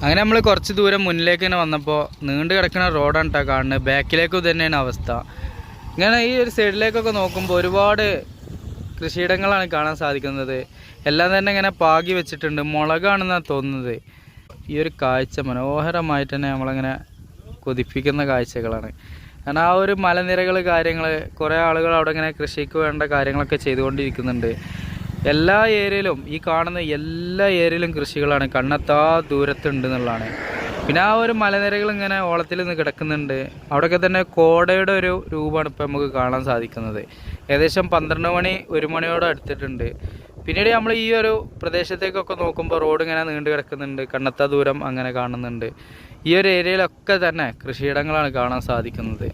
അങ്ങനെ നമ്മൾ കുറച്ച് ദൂരം മുന്നിലേക്ക് തന്നെ വന്നപ്പോൾ നീണ്ടു കിടക്കുന്ന റോഡാണ് കേട്ടോ കാണുന്നത്. ബാക്കിലേക്കും തന്നെയാണ് അവസ്ഥ. ഇങ്ങനെ ഈ ഒരു സൈഡിലേക്കൊക്കെ നോക്കുമ്പോൾ ഒരുപാട് കൃഷിയിടങ്ങളാണ് കാണാൻ സാധിക്കുന്നത്. എല്ലാം തന്നെ ഇങ്ങനെ പാകി വെച്ചിട്ടുണ്ട്. മുളകാണെന്നാണ് തോന്നുന്നത്. ഈ ഒരു കാഴ്ച മനോഹരമായിട്ട് തന്നെ നമ്മളിങ്ങനെ കൊതിപ്പിക്കുന്ന കാഴ്ചകളാണ്. കാരണം ആ ഒരു മലനിരകൾ കാര്യങ്ങൾ കുറേ ആളുകൾ അവിടെ ഇങ്ങനെ കൃഷിക്ക് വേണ്ട കാര്യങ്ങളൊക്കെ ചെയ്തുകൊണ്ടിരിക്കുന്നുണ്ട്. എല്ലാ ഏരിയയിലും ഈ കാണുന്ന എല്ലാ ഏരിയയിലും കൃഷികളാണ്, കണ്ണെത്താ ദൂരത്തുണ്ട് എന്നുള്ളതാണ്. പിന്നെ ആ ഒരു മലനിരകൾ ഇങ്ങനെ ഓളത്തിൽ നിന്ന് കിടക്കുന്നുണ്ട്. അവിടെയൊക്കെ തന്നെ കോടയുടെ ഒരു രൂപമാണ് ഇപ്പോൾ നമുക്ക് കാണാൻ സാധിക്കുന്നത്. ഏകദേശം 12 മണി 1 മണിയോടെ അടുത്തിട്ടുണ്ട്. പിന്നീട് നമ്മൾ ഈ ഒരു പ്രദേശത്തേക്കൊക്കെ നോക്കുമ്പോൾ റോഡ് ഇങ്ങനെ നീണ്ടു കിടക്കുന്നുണ്ട്, കണ്ണെത്താ ദൂരം അങ്ങനെ കാണുന്നുണ്ട്. ഈ ഒരു ഏരിയയിലൊക്കെ തന്നെ കൃഷിയിടങ്ങളാണ് കാണാൻ സാധിക്കുന്നത്.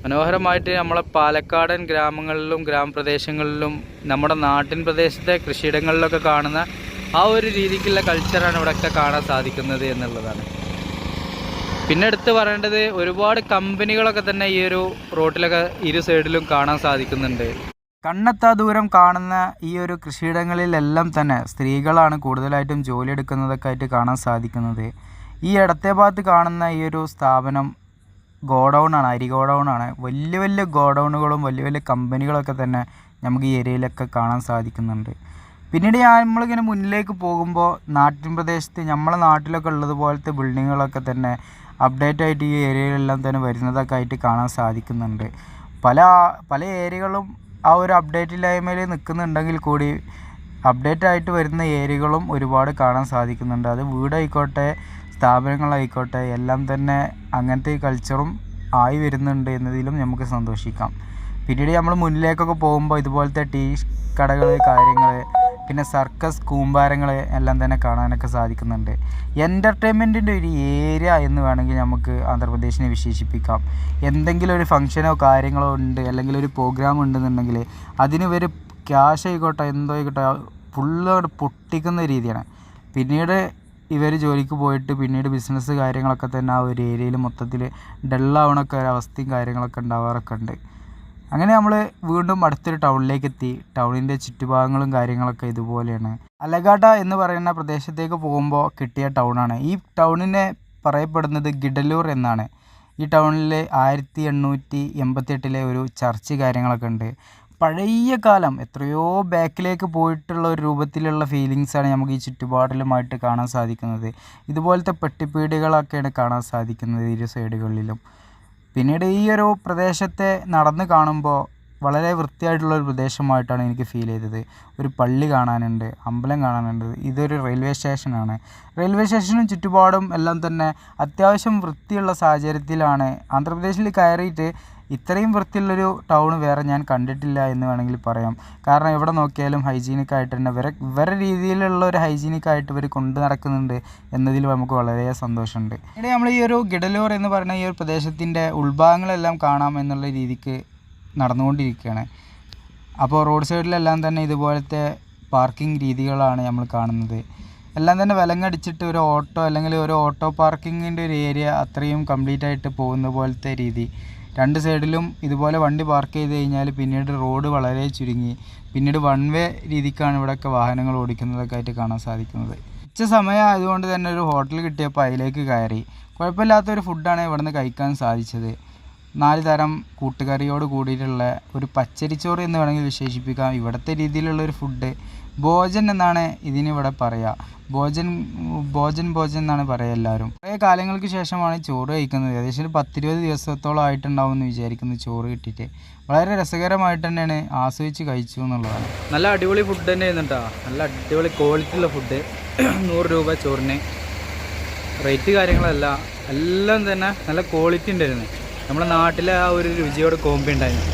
മനോഹരമായിട്ട് നമ്മളെ പാലക്കാടൻ ഗ്രാമങ്ങളിലും ഗ്രാമപ്രദേശങ്ങളിലും നമ്മുടെ നാട്ടിൻ പ്രദേശത്തെ കൃഷിയിടങ്ങളിലൊക്കെ കാണുന്ന ആ ഒരു രീതിക്കുള്ള കൾച്ചറാണ് ഇവിടെയൊക്കെ കാണാൻ സാധിക്കുന്നത് എന്നുള്ളതാണ്. പിന്നെ എടുത്ത് പറയേണ്ടത് ഒരുപാട് കമ്പനികളൊക്കെ തന്നെ ഈ ഒരു റോട്ടിലൊക്കെ ഇരു സൈഡിലും കാണാൻ സാധിക്കുന്നുണ്ട്. കണ്ണെത്താ ദൂരം കാണുന്ന ഈ ഒരു കൃഷിയിടങ്ങളിലെല്ലാം തന്നെ സ്ത്രീകളാണ് കൂടുതലായിട്ടും ജോലിയെടുക്കുന്നതൊക്കെ ആയിട്ട് കാണാൻ സാധിക്കുന്നത്. ഈ ഇടത്തെ ഭാഗത്ത് കാണുന്ന ഈ ഒരു സ്ഥാപനം ഗോഡൗണാണ്, അരി ഗോഡൗണാണ്. വലിയ വലിയ ഗോഡൗണുകളും വലിയ വലിയ കമ്പനികളൊക്കെ തന്നെ നമുക്ക് ഈ ഏരിയയിലൊക്കെ കാണാൻ സാധിക്കുന്നുണ്ട്. പിന്നീട് നമ്മളിങ്ങനെ മുന്നിലേക്ക് പോകുമ്പോൾ നാട്ടിൻ പ്രദേശത്ത് നമ്മളെ നാട്ടിലൊക്കെ ഉള്ളതുപോലത്തെ ബിൽഡിങ്ങുകളൊക്കെ തന്നെ അപ്ഡേറ്റ് ആയിട്ട് ഈ ഏരിയയിലെല്ലാം തന്നെ വരുന്നതൊക്കെ ആയിട്ട് കാണാൻ സാധിക്കുന്നുണ്ട്. പല ഏരിയകളും ആ ഒരു അപ്ഡേറ്റ് ഇല്ലായ്മയിൽ നിൽക്കുന്നുണ്ടെങ്കിൽ കൂടി അപ്ഡേറ്റ് ആയിട്ട് വരുന്ന ഏരിയകളും ഒരുപാട് കാണാൻ സാധിക്കുന്നുണ്ട്. അത് വീടായിക്കോട്ടെ സ്ഥാപനങ്ങളായിക്കോട്ടെ എല്ലാം തന്നെ അങ്ങനത്തെ കൾച്ചറും ആയി വരുന്നുണ്ട് എന്നതിലും നമുക്ക് സന്തോഷിക്കാം. പിന്നീട് നമ്മൾ മുന്നിലേക്കൊക്കെ പോകുമ്പോൾ ഇതുപോലത്തെ ടീ കടകൾ കാര്യങ്ങൾ പിന്നെ സർക്കസ് കൂമ്പാരങ്ങൾ എല്ലാം തന്നെ കാണാനൊക്കെ സാധിക്കുന്നുണ്ട്. എൻ്റർടൈൻമെൻറ്റിൻ്റെ ഒരു ഏരിയ എന്ന് വേണമെങ്കിൽ നമുക്ക് ആന്ധ്രാപ്രദേശിനെ വിശേഷിപ്പിക്കാം. എന്തെങ്കിലും ഒരു ഫംഗ്ഷനോ കാര്യങ്ങളോ ഉണ്ട് അല്ലെങ്കിൽ ഒരു പ്രോഗ്രാം ഉണ്ടെന്നുണ്ടെങ്കിൽ അതിന് ഇവർ ക്യാഷ് ആയിക്കോട്ടെ എന്തോ ആയിക്കോട്ടെ ഫുള്ള് പൊട്ടിക്കുന്ന രീതിയാണ്. പിന്നീട് ഇവർ ജോലിക്ക് പോയിട്ട് പിന്നീട് ബിസിനസ് കാര്യങ്ങളൊക്കെ തന്നെ ആ ഒരു ഏരിയയിൽ മൊത്തത്തിൽ ഡള്ളാവണൊക്കെ ഒരവസ്ഥയും കാര്യങ്ങളൊക്കെ ഉണ്ടാവാറൊക്കെ ഉണ്ട്. അങ്ങനെ നമ്മൾ വീണ്ടും അടുത്തൊരു ടൗണിലേക്ക് എത്തി. ടൗണിൻ്റെ ചുറ്റുഭാഗങ്ങളും കാര്യങ്ങളൊക്കെ ഇതുപോലെയാണ്. അലഗാട്ട എന്ന് പറയുന്ന പ്രദേശത്തേക്ക് പോകുമ്പോൾ കിട്ടിയ ടൗണാണ്. ഈ ടൗണിനെ പറയപ്പെടുന്നത് ഗിഡലൂർ എന്നാണ്. ഈ ടൗണിൽ 1888 ഒരു ചർച്ച് കാര്യങ്ങളൊക്കെ ഉണ്ട്. പഴയ കാലം എത്രയോ ബാക്കിലേക്ക് പോയിട്ടുള്ള ഒരു രൂപത്തിലുള്ള ഫീലിങ്സാണ് നമുക്ക് ഈ ചുറ്റുപാടിലുമായിട്ട് കാണാൻ സാധിക്കുന്നത്. ഇതുപോലത്തെ പെട്ടിപ്പീടികളൊക്കെയാണ് കാണാൻ സാധിക്കുന്നത് ഇരു സൈഡുകളിലും. പിന്നീട് ഈ ഒരു പ്രദേശത്തെ നടന്ന് കാണുമ്പോൾ വളരെ വൃത്തിയായിട്ടുള്ളൊരു പ്രദേശമായിട്ടാണ് എനിക്ക് ഫീൽ ചെയ്തത്. ഒരു പള്ളി കാണാനുണ്ട്, അമ്പലം കാണാനുണ്ട്. ഇതൊരു റെയിൽവേ സ്റ്റേഷനാണ്. റെയിൽവേ സ്റ്റേഷനും ചുറ്റുപാടും എല്ലാം തന്നെ അത്യാവശ്യം വൃത്തിയുള്ള സാഹചര്യത്തിലാണ്. ആന്ധ്രാപ്രദേശിൽ കയറിയിട്ട് ഇത്രയും വൃത്തിയുള്ളൊരു ടൗൺ വേറെ ഞാൻ കണ്ടിട്ടില്ല എന്ന് വേണമെങ്കിൽ പറയാം. കാരണം എവിടെ നോക്കിയാലും ഹൈജീനിക്കായിട്ട് തന്നെ വേറെ രീതിയിലുള്ള ഒരു ഹൈജീനിക്കായിട്ട് ഇവർ കൊണ്ടു നടക്കുന്നുണ്ട് എന്നതിൽ നമുക്ക് വളരെ സന്തോഷമുണ്ട്. ഇവിടെ നമ്മൾ ഈ ഒരു ഗിഡലൂർ എന്ന് പറയുന്ന ഈ ഒരു പ്രദേശത്തിൻ്റെ ഉൾഭാഗങ്ങളെല്ലാം കാണാം എന്നുള്ള രീതിക്ക് നടന്നുകൊണ്ടിരിക്കുകയാണ്. അപ്പോൾ റോഡ് സൈഡിലെല്ലാം തന്നെ ഇതുപോലത്തെ പാർക്കിംഗ് രീതികളാണ് നമ്മൾ കാണുന്നത്. എല്ലാം തന്നെ വിലങ്ങടിച്ചിട്ട് ഒരു ഓട്ടോ അല്ലെങ്കിൽ ഒരു ഓട്ടോ പാർക്കിങ്ങിൻ്റെ ഒരു ഏരിയ അത്രയും കംപ്ലീറ്റ് ആയിട്ട് പോകുന്ന പോലത്തെ രീതി. രണ്ട് സൈഡിലും ഇതുപോലെ വണ്ടി പാർക്ക് ചെയ്ത് കഴിഞ്ഞാൽ പിന്നീട് റോഡ് വളരെ ചുരുങ്ങി പിന്നീട് വൺ വേ രീതിക്കാണ് ഇവിടെയൊക്കെ വാഹനങ്ങൾ ഓടിക്കുന്നതൊക്കെ ആയിട്ട് കാണാൻ സാധിക്കുന്നത്. ഉച്ച സമയം ആയതുകൊണ്ട് തന്നെ ഒരു ഹോട്ടൽ കിട്ടിയപ്പോൾ അതിലേക്ക് കയറി. കുഴപ്പമില്ലാത്തൊരു ഫുഡാണ് ഇവിടുന്ന് കഴിക്കാൻ സാധിച്ചത്. 4 തരം കൂട്ടുകറിയോട് കൂടിയിട്ടുള്ള ഒരു പച്ചരിച്ചോറ് എന്ന് വേണമെങ്കിൽ വിശേഷിപ്പിക്കാം ഇവിടുത്തെ രീതിയിലുള്ളൊരു ഫുഡ്. ഭോജൻ എന്നാണ് ഇതിനിവിടെ പറയുക. ഭോജൻ എന്നാണ് പറയുക എല്ലാവരും. കുറേ കാലങ്ങൾക്ക് ശേഷമാണ് ചോറ് കഴിക്കുന്നത്. ഏകദേശം 10-20 ദിവസത്തോളം ആയിട്ടുണ്ടാവും എന്ന് വിചാരിക്കുന്നു ചോറ് കിട്ടിയിട്ട്. വളരെ രസകരമായിട്ട് തന്നെയാണ് ആസ്വദിച്ച് കഴിച്ചു എന്നുള്ളതാണ്. നല്ല അടിപൊളി ഫുഡ് തന്നെ ആയിരുന്നുട്ടോ. നല്ല അടിപൊളി ക്വാളിറ്റി ഉള്ള ഫുഡ്. 100 രൂപ ചോറിന്. റേറ്റ് കാര്യങ്ങളെല്ലാം എല്ലാം തന്നെ നല്ല ക്വാളിറ്റി ഉണ്ടായിരുന്നു. നമ്മുടെ നാട്ടിലെ ആ ഒരു രുചിയോട് കോമ്പി ഉണ്ടായിരുന്നു.